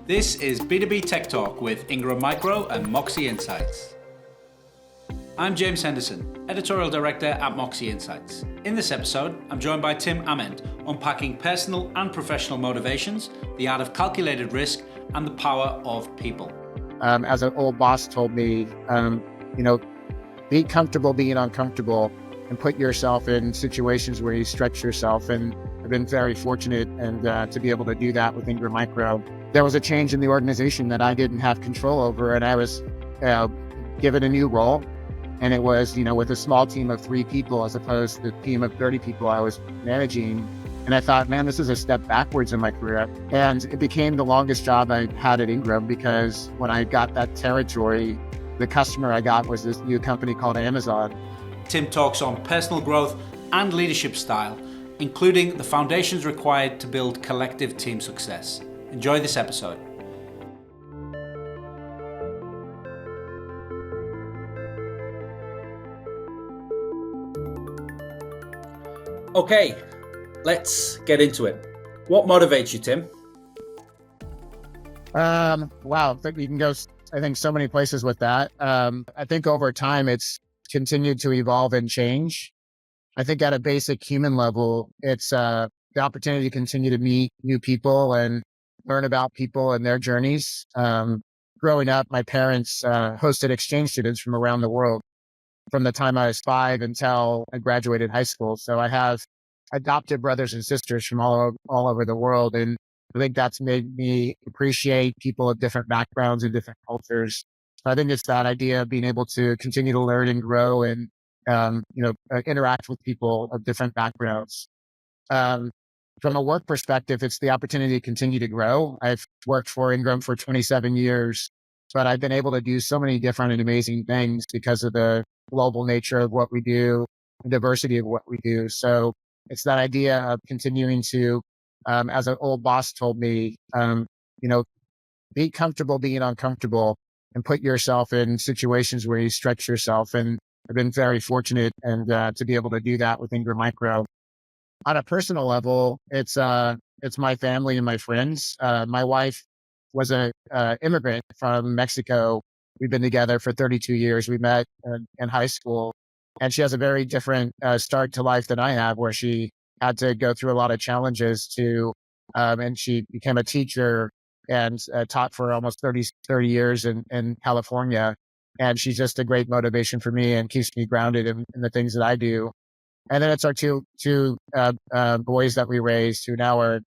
This is B2B Tech Talk with Ingram Micro and Moxie Insights. I'm James Henderson, Editorial Director at Moxie Insights. In this episode, I'm joined by Tim Ament, unpacking personal and professional motivations, the art of calculated risk, and the power of people. As an old boss told me, be comfortable being uncomfortable and put yourself in situations where you stretch yourself. And I've been very fortunate to be able to do that with Ingram Micro. There was a change in the organization that I didn't have control over, and I was given a new role. And it was, with a small team of 3 people as opposed to the team of 30 people I was managing. And I thought, man, this is a step backwards in my career. And it became the longest job I had at Ingram, because when I got that territory, the customer I got was this new company called Amazon. Tim talks on personal growth and leadership style, including the foundations required to build collective team success. Enjoy this episode. Okay, let's get into it. What motivates you, Tim? Wow, you can go, I think, so many places with that. I think over time, it's continued to evolve and change. I think at a basic human level, it's the opportunity to continue to meet new people and learn about people and their journeys. Growing up, my parents hosted exchange students from around the world from the time I was 5 until I graduated high school. So I have adopted brothers and sisters from all over the world. And I think that's made me appreciate people of different backgrounds and different cultures. So I think it's that idea of being able to continue to learn and grow and, interact with people of different backgrounds. From a work perspective, it's the opportunity to continue to grow. I've worked for Ingram for 27 years, but I've been able to do so many different and amazing things because of the global nature of what we do, the diversity of what we do. So it's that idea of continuing to, as an old boss told me, be comfortable being uncomfortable and put yourself in situations where you stretch yourself. And I've been very fortunate to be able to do that with Ingram Micro. On a personal level, it's my family and my friends. My wife was a immigrant from Mexico. We've been together for 32 years. We met in high school, and she has a very different start to life than I have, where she had to go through a lot of challenges and she became a teacher and taught for almost 30 years in California. And she's just a great motivation for me and keeps me grounded in the things that I do. And then it's our two boys that we raised, who now are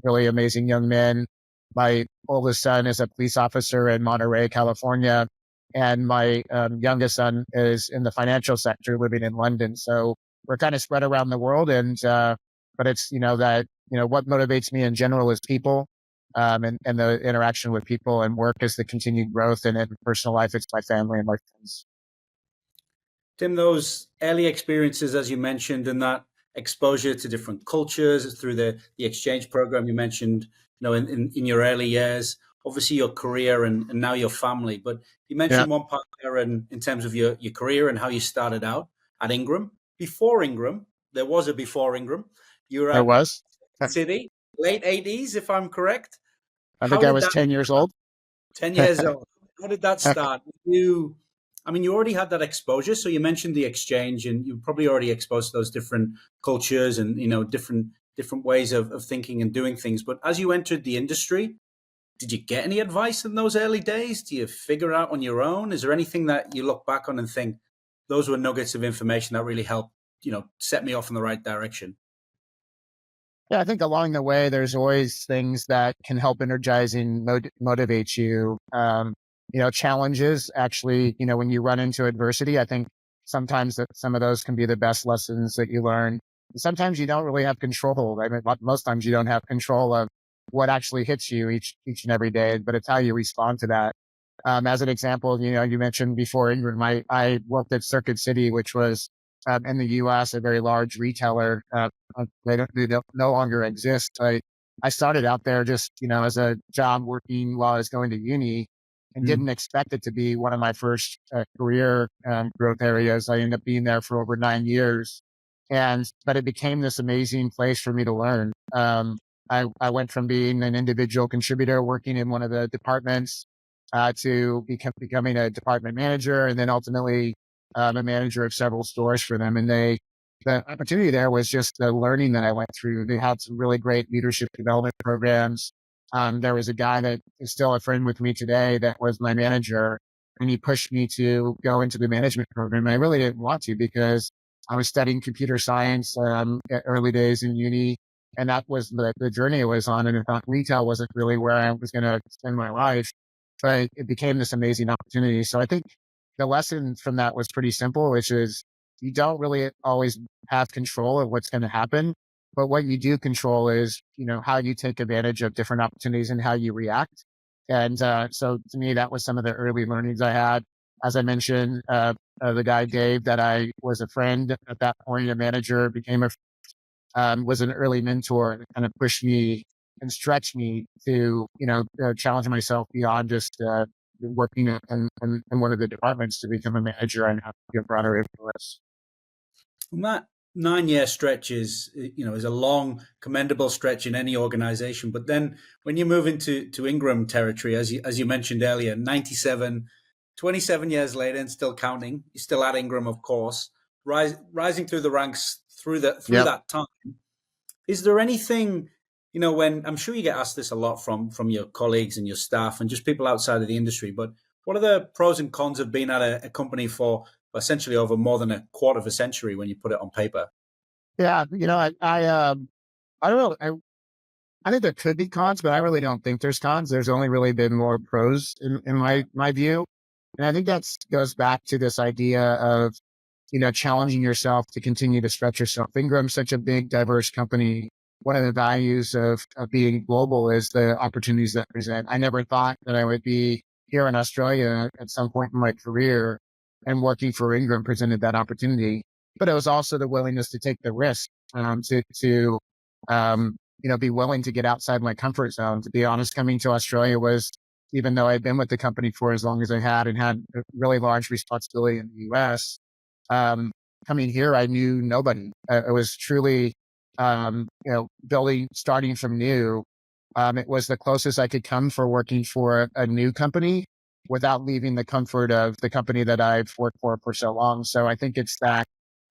really amazing young men. My oldest son is a police officer in Monterey, California, and my youngest son is in the financial sector, living in London. So we're kind of spread around the world, but it's what motivates me in general is people, and the interaction with people, and work is the continued growth, and in personal life it's my family and my friends. Tim, those early experiences, as you mentioned, and that exposure to different cultures through the exchange program you mentioned, in your early years, obviously your career and now your family. But you mentioned one part there in terms of your career and how you started out at Ingram. Before Ingram, there was a before Ingram. You were at City, late 80s, if I'm correct. I think I was 10 years old. 10 years old. How did that start? You already had that exposure. So you mentioned the exchange, and you probably already exposed to those different cultures and, different ways of thinking and doing things. But as you entered the industry, did you get any advice in those early days? Do you figure out on your own? Is there anything that you look back on and think those were nuggets of information that really helped, set me off in the right direction? Yeah, I think along the way, there's always things that can help energize and motivate you. Challenges actually, when you run into adversity, I think sometimes that some of those can be the best lessons that you learn. Sometimes you don't really have control. I mean, most times you don't have control of what actually hits you each and every day, but it's how you respond to that. As an example, you mentioned before, Ingram, I worked at Circuit City, which was in the U.S., a very large retailer. They no longer exist. I started out there just, as a job working while I was going to uni, and didn't expect it to be one of my first career growth areas. I ended up being there for over 9 years. But it became this amazing place for me to learn. I went from being an individual contributor working in one of the departments to becoming a department manager, and then ultimately a manager of several stores for them. And the opportunity there was just the learning that I went through. They had some really great leadership development programs. There was a guy that is still a friend with me today that was my manager, and he pushed me to go into the management program. I really didn't want to because I was studying computer science at early days in uni, and that was the journey I was on. And I thought retail wasn't really where I was going to spend my life, but it became this amazing opportunity. So I think the lesson from that was pretty simple, which is you don't really always have control of what's going to happen. But what you do control is, how you take advantage of different opportunities and how you react. And so to me, that was some of the early learnings I had. As I mentioned, the guy, Dave, that I was a friend at that point, a manager, was an early mentor and kind of pushed me and stretched me to, challenge myself beyond just working in one of the departments to become a manager and have a broader influence. And that 9-year stretch is a long, commendable stretch in any organization. But then when you move into Ingram territory, as you mentioned earlier, 27 years later and still counting, you're still at Ingram, of course, rising through the ranks through Yep. that time. Is there anything, when I'm sure you get asked this a lot from your colleagues and your staff and just people outside of the industry, but what are the pros and cons of being at a company for essentially over more than a quarter of a century when you put it on paper? Yeah. I don't know. I think there could be cons, but I really don't think there's cons. There's only really been more pros in my view. And I think that goes back to this idea of, challenging yourself to continue to stretch yourself. Ingram's such a big, diverse company. One of the values of being global is the opportunities that present. I never thought that I would be here in Australia at some point in my career, and working for Ingram presented that opportunity. But it was also the willingness to take the risk, to be willing to get outside my comfort zone. To be honest, coming to Australia was, even though I'd been with the company for as long as I had and had a really large responsibility in the US, coming here, I knew nobody. It was truly, starting from new. It was the closest I could come for working for a new company without leaving the comfort of the company that I've worked for so long. So I think it's that.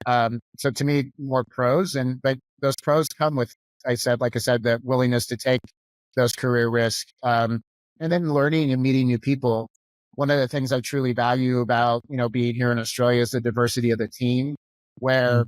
So to me, more pros, but those pros come with, like I said, the willingness to take those career risks, and then learning and meeting new people. One of the things I truly value about, being here in Australia is the diversity of the team, where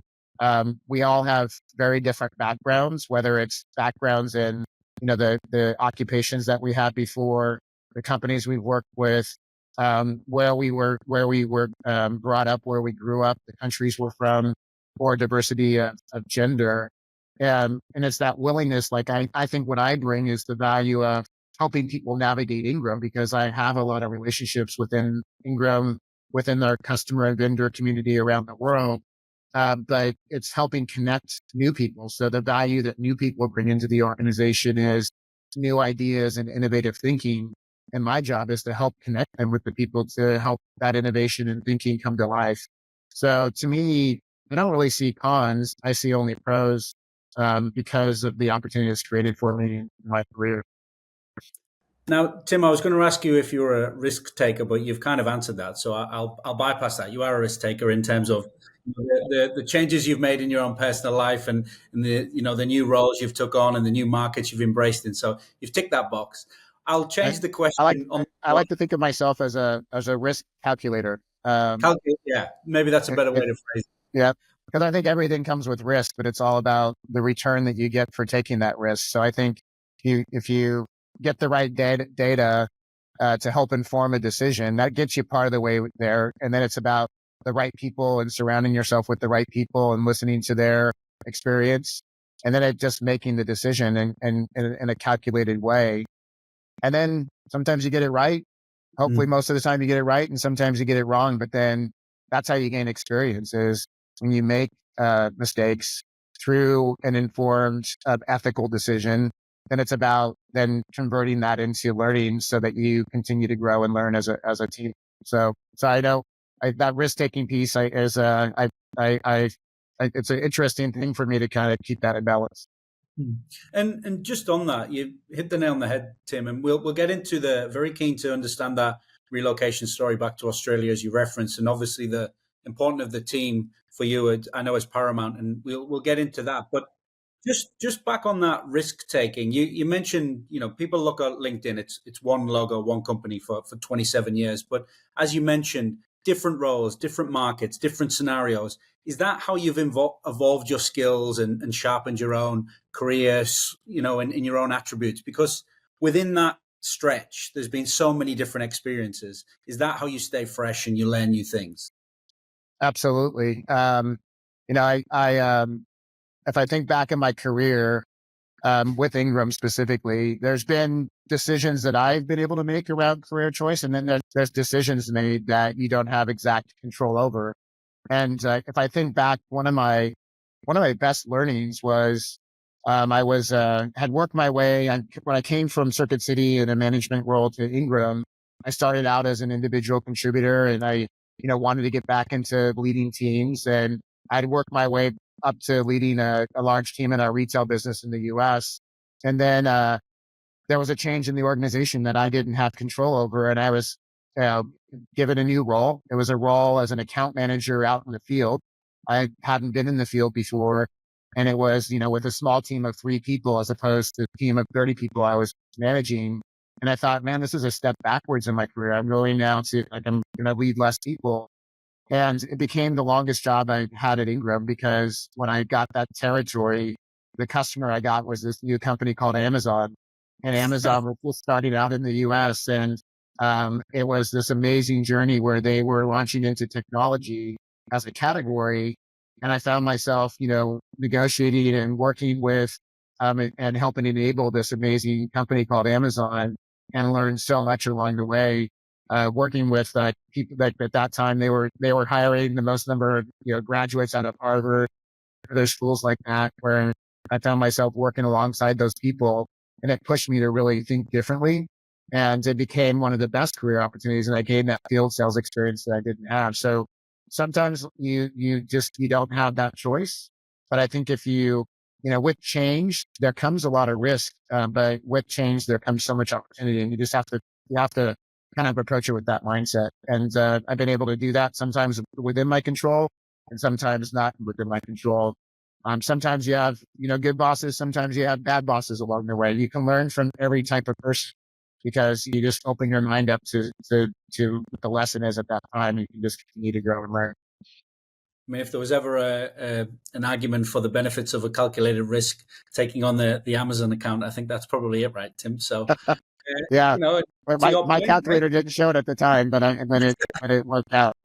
we all have very different backgrounds, whether it's backgrounds in, the occupations that we had before, the companies we've worked with, where we were brought up, where we grew up, the countries we're from, or diversity of gender. And it's that willingness, like I think what I bring is the value of helping people navigate Ingram, because I have a lot of relationships within Ingram, within our customer and vendor community around the world. But it's helping connect new people. So the value that new people bring into the organization is new ideas and innovative thinking. And my job is to help connect them with the people to help that innovation and thinking come to life. So to me, I don't really see cons. I see only pros, because of the opportunity that's created for me in my career. Now, Tim, I was going to ask you if you're a risk taker, but you've kind of answered that, so I'll bypass that. You are a risk taker in terms of the changes you've made in your own personal life and the new roles you've took on and the new markets you've embraced in. So you've ticked that box. I'll I, change the I like question on I like to think of myself as a risk calculator. yeah, maybe that's a better way to phrase it. Yeah, because I think everything comes with risk, but it's all about the return that you get for taking that risk. So I think if you get the right data to help inform a decision, that gets you part of the way there. And then it's about the right people and surrounding yourself with the right people and listening to their experience. And then it just making the decision in a calculated way. And then sometimes you get it right. Hopefully most of the time you get it right, and sometimes you get it wrong. But then that's how you gain experience, is when you make mistakes through an informed, ethical decision. Then it's about then converting that into learning so that you continue to grow and learn as a team. So I know that risk taking piece it's an interesting thing for me to kind of keep that in balance. Hmm. And just on that, you hit the nail on the head, Tim. And we'll get into the very keen to understand that relocation story back to Australia as you referenced, and obviously the importance of the team for you. I know is paramount, and we'll get into that. But just back on that risk taking, you mentioned, people look at LinkedIn, it's one logo, one company for 27 years. But as you mentioned, different roles, different markets, different scenarios. Is that how you've evolved your skills and sharpened your own career, in your own attributes? Because within that stretch, there's been so many different experiences. Is that how you stay fresh and you learn new things? Absolutely. If I think back in my career, with Ingram specifically, there's been decisions that I've been able to make around career choice, and then there's decisions made that you don't have exact control over. And if I think back, one of my best learnings was I was had worked my way. When I came from Circuit City in a management role to Ingram, I started out as an individual contributor, and I wanted to get back into leading teams, and I'd worked my way up to leading a large team in our retail business in the U.S. And then there was a change in the organization that I didn't have control over, and I was uh, given a new role. It was a role as an account manager out in the field. I hadn't been in the field before, and it was with a small team of 3 people as opposed to a team of 30 people I was managing. And I thought, man, this is a step backwards in my career. I'm going now to I'm going to lead less people. And it became the longest job I had at Ingram because when I got that territory, the customer I got was this new company called Amazon. And Amazon was just starting out in the US. And it was this amazing journey where they were launching into technology as a category. And I found myself, negotiating and working with and helping enable this amazing company called Amazon, and learned so much along the way, working with people that at that time they were hiring the most number of graduates out of Harvard, other schools like that, where I found myself working alongside those people, and it pushed me to really think differently. And it became one of the best career opportunities, and I gained that field sales experience that I didn't have. So sometimes you don't have that choice, but I think if with change there comes a lot of risk, but with change there comes so much opportunity, and you have to kind of approach it with that mindset. And I've been able to do that sometimes within my control and sometimes not within my control. Sometimes you have, good bosses. Sometimes you have bad bosses along the way. You can learn from every type of person because you just open your mind up to what the lesson is at that time. You can just continue to grow and learn. I mean, if there was ever an argument for the benefits of a calculated risk taking on the Amazon account, I think that's probably it, right, Tim? So, Yeah. you know, Well, to your my point, right? calculator didn't show it at the time, but it worked out.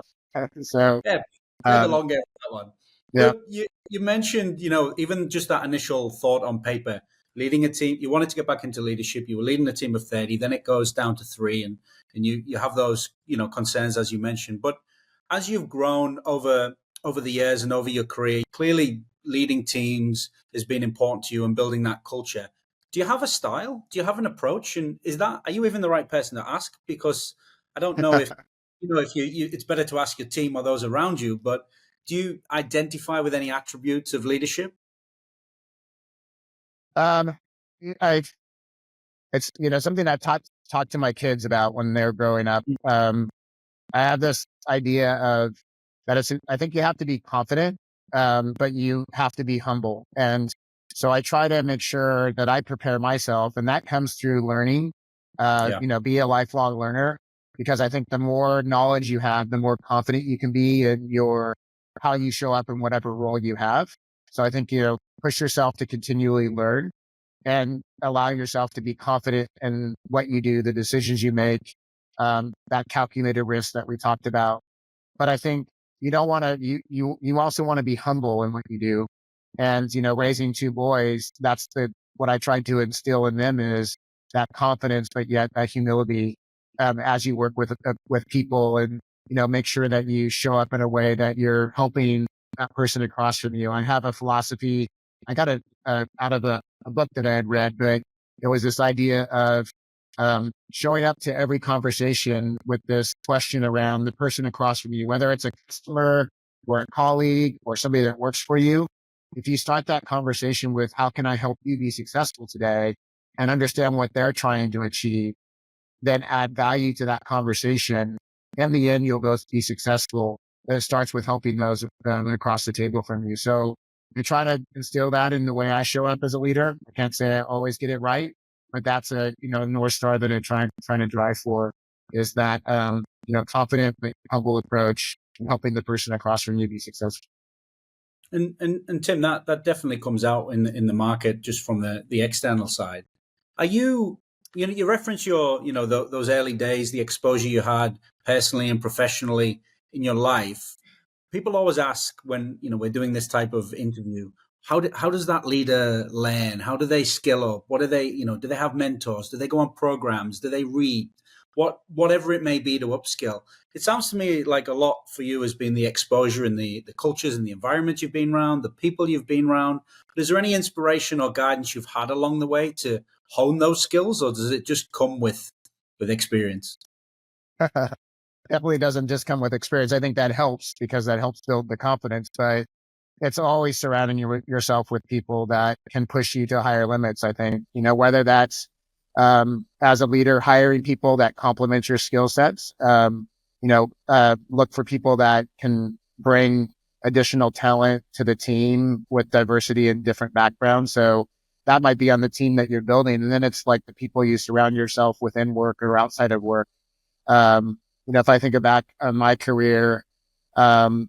So, Yeah, play the um, long game with that one. yeah. But you mentioned, even just that initial thought on paper, leading a team. You wanted to get back into leadership. You were leading a team of 30, then it goes down to 3, and you have those concerns as you mentioned. But as you've grown over the years and over your career, clearly leading teams has been important to you and building that culture. Do you have a style? Do you have an approach? And are you even the right person to ask? Because I don't know if if it's better to ask your team or those around you, but do you identify with any attributes of leadership? Um, I it's something I've talked to my kids about when they're growing up. I have this idea of that I think you have to be confident, but you have to be humble. And so I try to make sure that I prepare myself, and that comes through learning. Yeah. Be a lifelong learner, because I think the more knowledge you have, the more confident you can be in your how you show up in whatever role you have. So I think push yourself to continually learn and allow yourself to be confident in what you do, the decisions you make, that calculated risk that we talked about. But I think you don't want to, you also want to be humble in what you do. And, raising 2 boys, what I tried to instill in them is that confidence, but yet that humility, as you work with people, and, make sure that you show up in a way that you're helping that person across from you. I have a philosophy. I got it out of a book that I had read, but it was this idea of showing up to every conversation with this question around the person across from you, whether it's a customer or a colleague or somebody that works for you. if you start that conversation with, how can I help you be successful today, and understand what they're trying to achieve, then add value to that conversation. In the end, you'll both be successful. But it starts with helping those across the table from you. So I try to instill that in the way I show up as a leader. I can't say I always get it right, but that's a, North Star that I'm trying to drive for, is that, confident, but humble approach, and helping the person across from you be successful. And Tim, that definitely comes out in the market just from the external side. Are you reference your those early days, the exposure you had personally and professionally in your life. People always ask when we're doing this type of interview, how does that leader learn? How do they skill up? What do they do they have mentors? Do they go on programs? Do they read? Whatever it may be to upskill. It sounds to me like a lot for you has been the exposure and the cultures and the environment you've been around, the people you've been around. But is there any inspiration or guidance you've had along the way to hone those skills, or does it just come with experience? Definitely doesn't just come with experience. I think that helps, because that helps build the confidence, but it's always surrounding yourself with people that can push you to higher limits. I think, whether that's, as a leader, hiring people that complement your skill sets, look for people that can bring additional talent to the team with diversity and different backgrounds. So that might be on the team that you're building. And then it's like the people you surround yourself within work or outside of work. If I think back on my career, Paul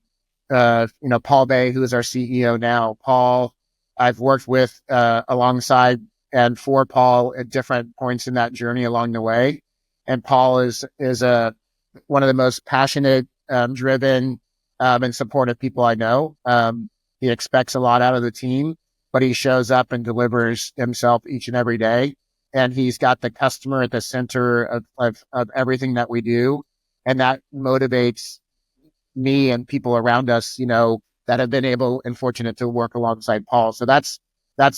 Bay, who is our CEO now, Paul, I've worked with, alongside and for Paul at different points in that journey along the way. And Paul is one of the most passionate, driven, and supportive people I know. He expects a lot out of the team, but he shows up and delivers himself each and every day. And he's got the customer at the center of everything that we do. And that motivates me and people around us, that have been able and fortunate to work alongside Paul. So that's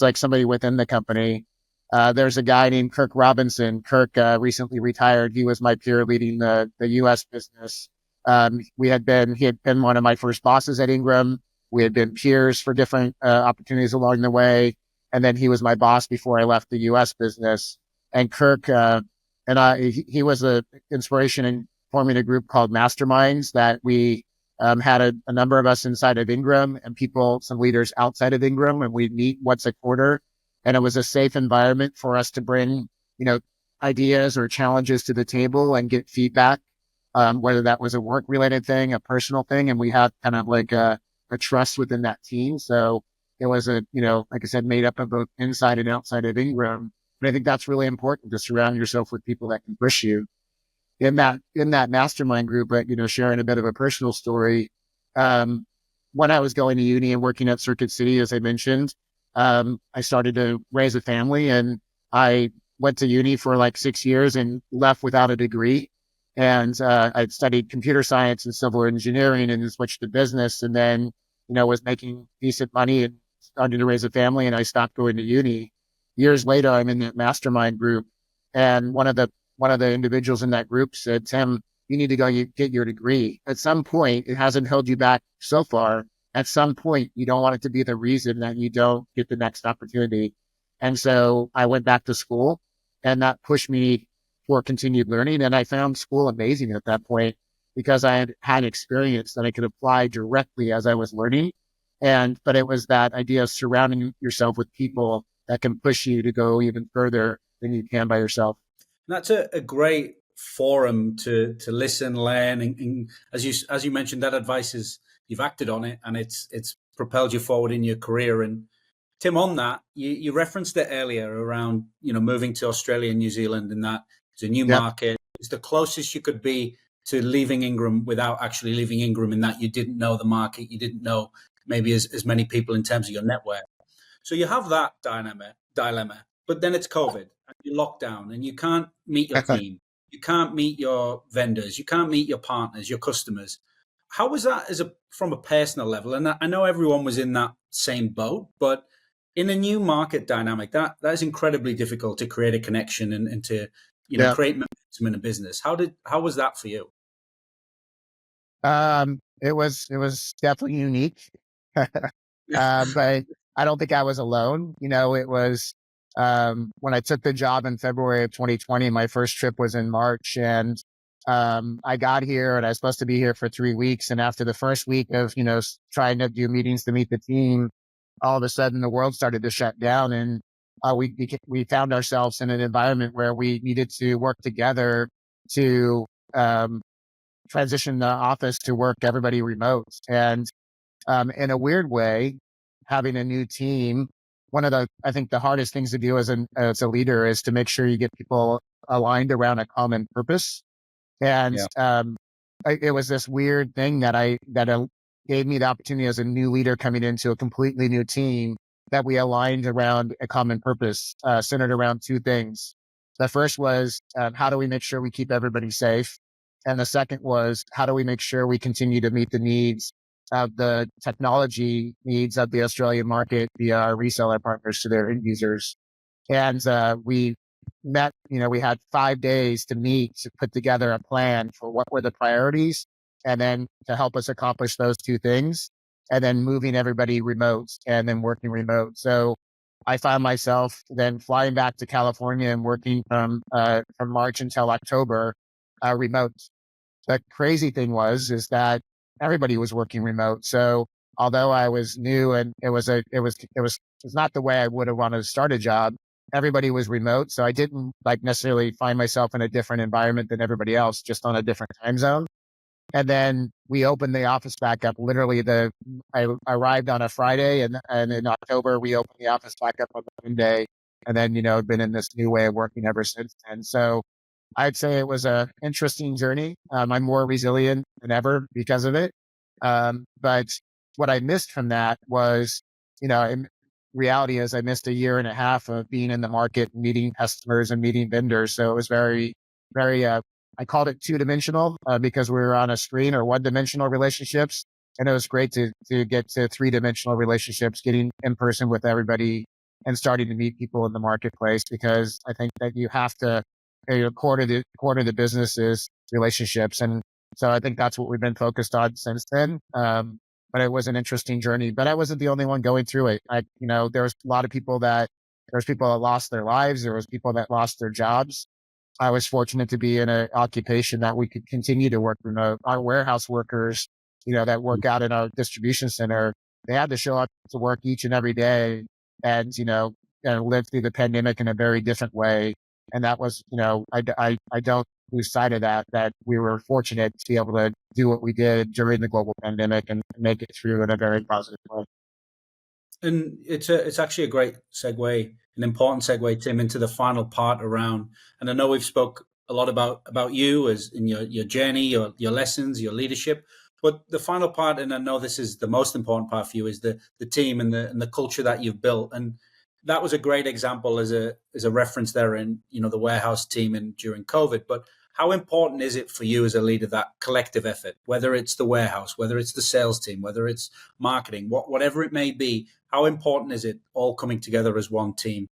like somebody within the company. There's a guy named Kirk Robinson. Kirk recently retired. He was my peer leading the U.S. business. He had been one of my first bosses at Ingram. We had been peers for different opportunities along the way. And then he was my boss before I left the U.S. business. And Kirk he was an inspiration in forming a group called Masterminds that we had a number of us inside of Ingram and some leaders outside of Ingram, and we'd meet once a quarter. And it was a safe environment for us to bring, ideas or challenges to the table and get feedback, whether that was a work related thing, a personal thing. And we had kind of like a trust within that team. So it was like I said, made up of both inside and outside of Ingram. But I think that's really important, to surround yourself with people that can push you in that mastermind group. But, sharing a bit of a personal story, when I was going to uni and working at Circuit City, as I mentioned, I started to raise a family, and I went to uni for like 6 years and left without a degree. And I studied computer science and civil engineering and then switched to business, and then, was making decent money and started to raise a family, and I stopped going to uni. Years later, I'm in that mastermind group, and one of the individuals in that group said, "Tim, you need to go get your degree. At some point, it hasn't held you back so far. At some point, you don't want it to be the reason that you don't get the next opportunity." And so I went back to school, and that pushed me for continued learning. And I found school amazing at that point, because I had experience that I could apply directly as I was learning. But it was that idea of surrounding yourself with people that can push you to go even further than you can by yourself. That's a great forum to listen, learn, and as you mentioned, that advice is, you've acted on it, and it's propelled you forward in your career. And Tim, on that, you referenced it earlier around moving to Australia and New Zealand, and that it's a new Yep. market. It's the closest you could be to leaving Ingram without actually leaving Ingram, in that you didn't know the market, you didn't know maybe as many people in terms of your network. So you have that dilemma, but then it's COVID, and you're locked down, and you can't meet your team, you can't meet your vendors, you can't meet your partners, your customers. How was that from a personal level? And I know everyone was in that same boat, but in a new market dynamic, that is incredibly difficult to create a connection and to Yeah. create momentum in a business. How was that for you? It was definitely unique. But I don't think I was alone. It was when I took the job in February of 2020. My first trip was in March, and I got here, and I was supposed to be here for 3 weeks. And after the first week of trying to do meetings to meet the team, all of a sudden the world started to shut down, and we found ourselves in an environment where we needed to work together to um, transition the office to work everybody remote. And in a weird way, having a new team, I think the hardest things to do as a leader is to make sure you get people aligned around a common purpose. And Yeah. it was this weird thing that gave me the opportunity as a new leader coming into a completely new team, that we aligned around a common purpose, centered around two things. The first was, how do we make sure we keep everybody safe? And the second was, how do we make sure we continue to meet the needs of the technology needs of the Australian market via our reseller partners to their end users? And we met, we had 5 days to meet, to put together a plan for what were the priorities, and then to help us accomplish those two things, and then moving everybody remote and then working remote. So I found myself then flying back to California and working from March until October remote. The crazy thing is that everybody was working remote. So although I was new, and it was not the way I would have wanted to start a job, everybody was remote. So I didn't necessarily find myself in a different environment than everybody else, just on a different time zone. And then we opened the office back up. Literally, I arrived on a Friday, and in October we opened the office back up on Monday. And then been in this new way of working ever since. And so I'd say it was a interesting journey. I'm more resilient than ever because of it. But what I missed from that was, in reality is I missed a year and a half of being in the market, meeting customers and meeting vendors. So it was very, very, I called it two-dimensional because we were on a screen, or one-dimensional relationships. And it was great to get to three-dimensional relationships, getting in person with everybody and starting to meet people in the marketplace, because I think that you have to, core to the business is relationships. And so I think that's what we've been focused on since then. But it was an interesting journey, but I wasn't the only one going through it. There was a lot of people that lost their lives. There was people that lost their jobs. I was fortunate to be in an occupation that we could continue to work remote. Our warehouse workers, that work out in our distribution center, they had to show up to work each and every day, and, live through the pandemic in a very different way. And that was, I don't lose sight of that we were fortunate to be able to do what we did during the global pandemic and make it through in a very positive way. And it's actually a great segue, an important segue, Tim, into the final part around. And I know we've spoke a lot about you as in your journey, your lessons, your leadership. But the final part, and I know this is the most important part for you, is the team and the culture that you've built. And that was a great example as a reference there in the warehouse team and during COVID. But how important is it for you as a leader, that collective effort, whether it's the warehouse, whether it's the sales team, whether it's marketing, whatever it may be? How important is it all coming together as one team?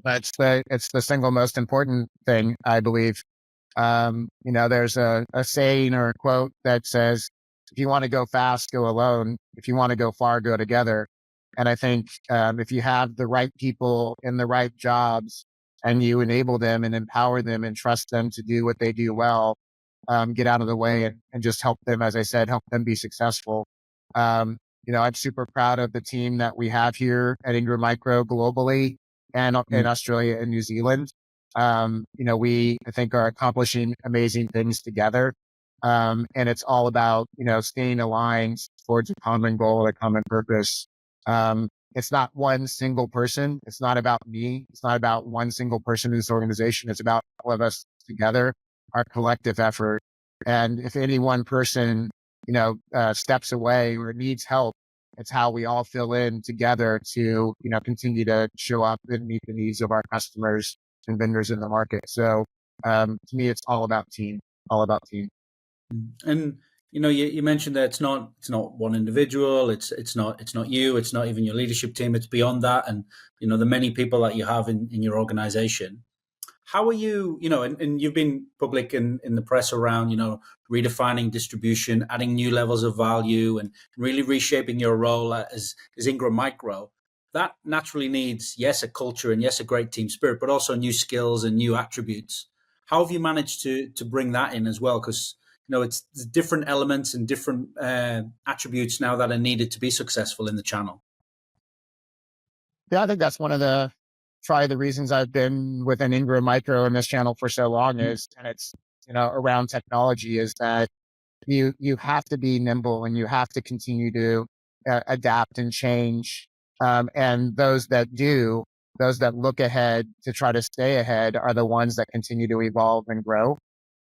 It's the single most important thing, I believe. There's a saying or a quote that says, if you want to go fast, go alone. If you want to go far, go together. And I think if you have the right people in the right jobs, and you enable them and empower them and trust them to do what they do well, get out of the way and just help them, as I said, help them be successful. I'm super proud of the team that we have here at Ingram Micro globally, and in Australia and New Zealand. We, I think, are accomplishing amazing things together. And it's all about, staying aligned towards a common goal, a common purpose. It's not one single person. It's not about me. It's not about one single person in this organization. It's about all of us together, our collective effort. And if any one person, steps away or needs help, it's how we all fill in together to, continue to show up and meet the needs of our customers and vendors in the market. So, to me, it's all about team, all about team. And you mentioned that it's not one individual. It's not you. It's not even your leadership team. It's beyond that, and the many people that you have in your organization. How are you, and you've been public in the press around, redefining distribution, adding new levels of value, and really reshaping your role as Ingram Micro. That naturally needs, yes, a culture and yes, a great team spirit, but also new skills and new attributes. How have you managed to bring that in as well? Because it's different elements and different attributes now that are needed to be successful in the channel. Yeah, I think that's one of the probably the reasons I've been within Ingram Micro in this channel for so long is, and it's, around technology is that you have to be nimble and you have to continue to adapt and change. And those that look ahead to try to stay ahead are the ones that continue to evolve and grow.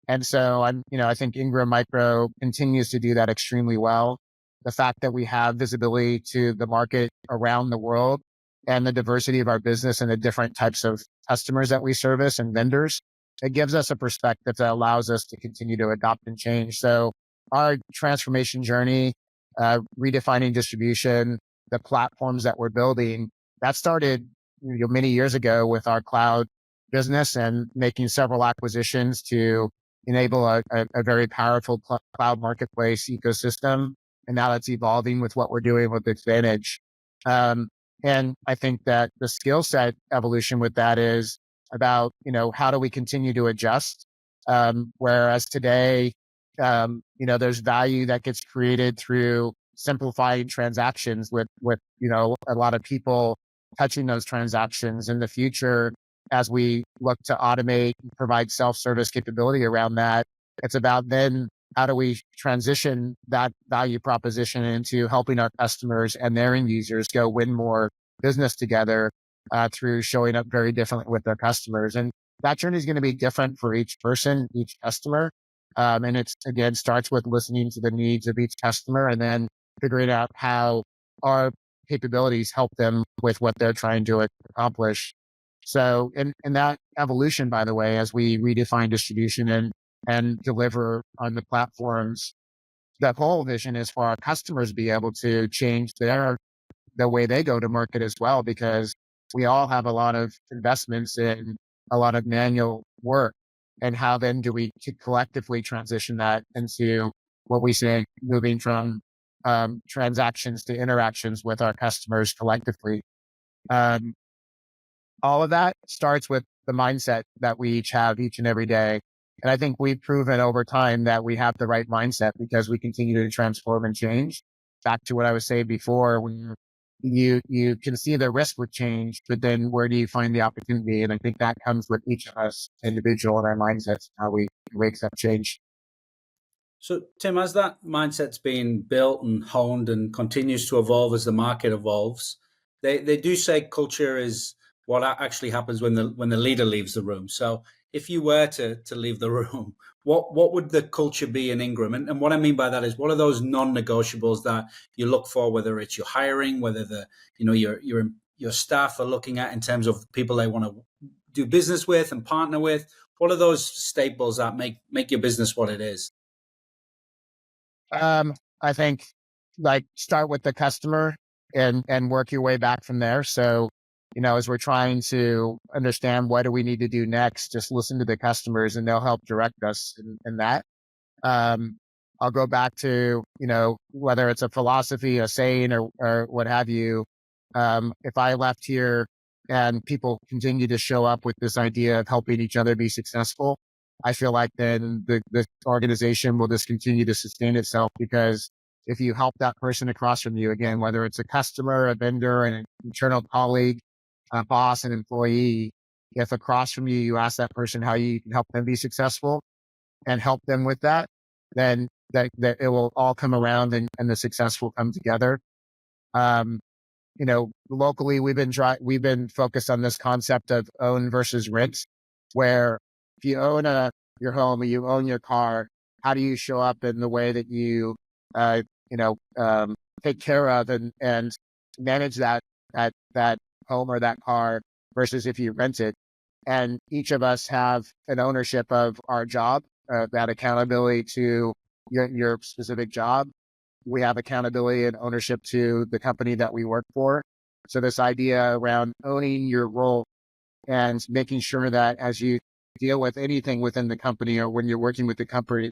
And so I think Ingram Micro continues to do that extremely well. The fact that we have visibility to the market around the world and the diversity of our business and the different types of customers that we service and vendors, it gives us a perspective that allows us to continue to adopt and change. So our transformation journey, redefining distribution, the platforms that we're building, that started many years ago with our cloud business and making several acquisitions to enable a very powerful cloud marketplace ecosystem. And now it's evolving with what we're doing with Advantage. And I think that the skill set evolution with that is about, how do we continue to adjust? Whereas today, there's value that gets created through simplifying transactions with, a lot of people touching those transactions in the future. As we look to automate and provide self-service capability around that, it's about then how do we transition that value proposition into helping our customers and their end users go win more business together through showing up very differently with their customers. And that journey is going to be different for each person, each customer. And it's, again, starts with listening to the needs of each customer and then figuring out how our capabilities help them with what they're trying to accomplish. So, in that evolution, by the way, as we redefine distribution and deliver on the platforms, the whole vision is for our customers to be able to change the way they go to market as well, because we all have a lot of investments in a lot of manual work. And how then do we collectively transition that into what we say, moving from transactions to interactions with our customers collectively? Um, all of that starts with the mindset that we each have each and every day. And I think we've proven over time that we have the right mindset because we continue to transform and change. Back to what I was saying before, when you can see the risk with change, but then where do you find the opportunity? And I think that comes with each of us individual and our mindsets, how we accept change. So, Tim, as that mindset's been built and honed and continues to evolve as the market evolves, they do say culture is what actually happens when the leader leaves the room. So, if you were to leave the room, what would the culture be in Ingram? And what I mean by that is, what are those non-negotiables that you look for, whether it's your hiring, whether your staff are looking at in terms of people they want to do business with and partner with? What are those staples that make your business what it is? I think like start with the customer and work your way back from there. So, as we're trying to understand what do we need to do next, just listen to the customers and they'll help direct us in that. Um, I'll go back to, whether it's a philosophy, a saying or what have you. If I left here and people continue to show up with this idea of helping each other be successful, I feel like then the organization will just continue to sustain itself because if you help that person across from you, again, whether it's a customer, a vendor, an internal colleague, a boss, an employee, if across from you, you ask that person how you can help them be successful and help them with that, then that it will all come around and the success will come together. Um, locally, we've been focused on this concept of own versus rent, where if you own your home or you own your car, how do you show up in the way that you, uh, you know, um, take care of and manage that home or that car versus if you rent it. And each of us have an ownership of our job, that accountability to your specific job. We have accountability and ownership to the company that we work for. So this idea around owning your role and making sure that as you deal with anything within the company, or when you're working with the company,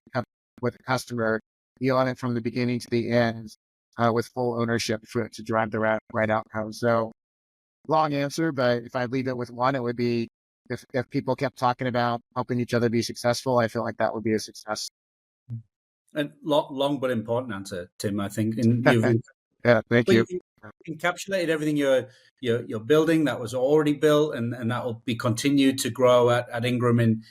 with a customer, you own it from the beginning to the end, with full ownership to drive the right outcome. So long answer, but if I leave it with one, it would be if people kept talking about helping each other be successful, I feel like that would be a success. And long but important answer, Tim, I think. And you've Yeah, thank you. encapsulated everything you're building that was already built, and that will be continued to grow at Ingram in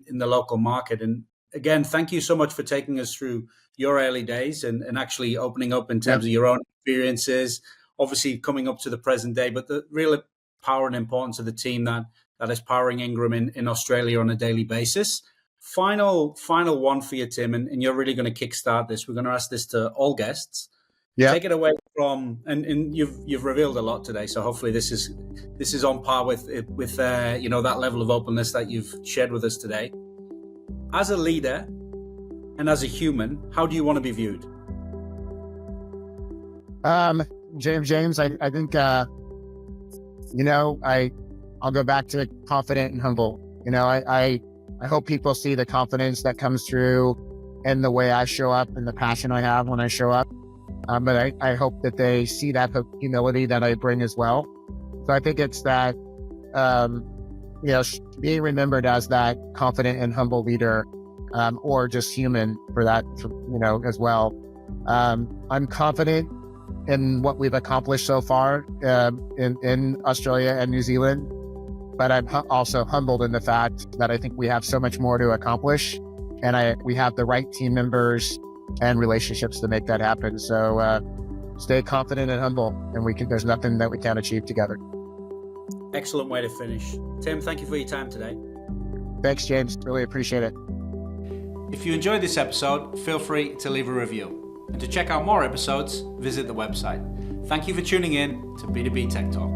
the local market. And again, thank you so much for taking us through your early days and actually opening up in terms of your own experiences, obviously coming up to the present day, but the real power and importance of the team that is powering Ingram in Australia on a daily basis. Final one for you, Tim, and you're really going to kickstart this. We're going to ask this to all guests. Yeah. Take it away from, and you've revealed a lot today, so hopefully this is on par with that level of openness that you've shared with us today. As a leader and as a human, how do you want to be viewed? James, I think I'll go back to confident and humble. I hope people see the confidence that comes through in the way I show up and the passion I have when I show up. But I hope that they see that humility that I bring as well. So I think it's that, being remembered as that confident and humble leader, or just human for that, as well. I'm confident in what we've accomplished so far in Australia and New Zealand, but I'm also humbled in the fact that I think we have so much more to accomplish, and we have the right team members and relationships to make that happen. So stay confident and humble, and there's nothing that we can't achieve together. Excellent way to finish. Tim, thank you for your time today. Thanks, James. Really appreciate it. If you enjoyed this episode, feel free to leave a review. And to check out more episodes, visit the website. Thank you for tuning in to B2B Tech Talk.